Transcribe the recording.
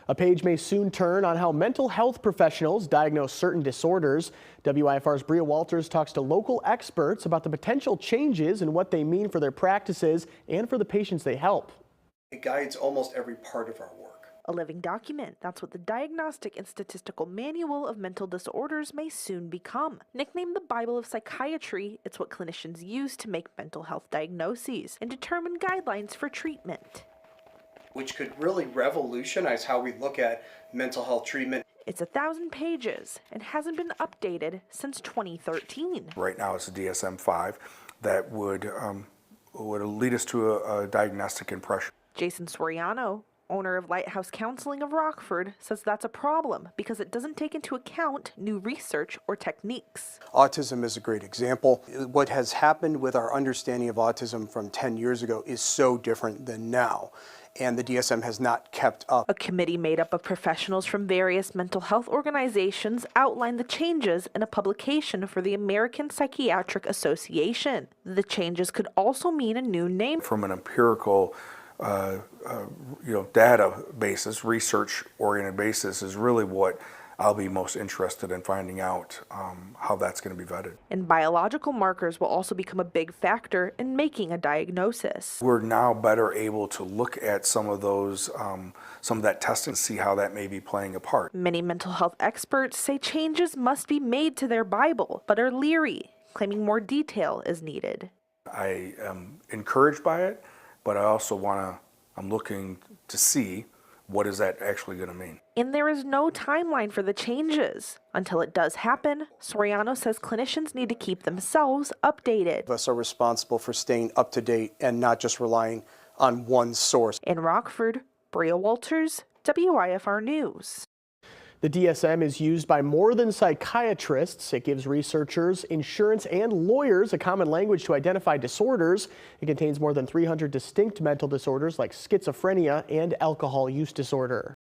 A page may soon turn on how mental health professionals diagnose certain disorders. WIFR's Bria Walters talks to local experts about the potential changes and what they mean for their practices and for the patients they help. It guides almost every part of our work. A living document. That's what the Diagnostic and Statistical Manual of Mental Disorders may soon become. Nicknamed the Bible of Psychiatry, it's what clinicians use to make mental health diagnoses and determine guidelines for treatment, Which could really revolutionize how we look at mental health treatment. It's 1,000 pages and hasn't been updated since 2013. Right now it's a DSM-5 that would lead us to a diagnostic impression. Jason Soriano, owner of Lighthouse Counseling of Rockford, says that's a problem because it doesn't take into account new research or techniques. Autism is a great example. What has happened with our understanding of autism from 10 years ago is so different than now, and the DSM has not kept up. A committee made up of professionals from various mental health organizations outlined the changes in a publication for the American Psychiatric Association. The changes could also mean a new name. From an empirical data basis, research-oriented basis is really what I'll be most interested in finding out how that's going to be vetted. And biological markers will also become a big factor in making a diagnosis. We're now better able to look at some of those, some of that testing, see how that may be playing a part. Many mental health experts say changes must be made to their Bible, but are leery, claiming more detail is needed. I am encouraged by it, but I also I'm looking to see what is that actually going to mean. And there is no timeline for the changes. Until it does happen, Soriano says clinicians need to keep themselves updated. Us are responsible for staying up to date and not just relying on one source. In Rockford, Bria Walters, WIFR News. The DSM is used by more than psychiatrists. It gives researchers, insurance, and lawyers a common language to identify disorders. It contains more than 300 distinct mental disorders like schizophrenia and alcohol use disorder.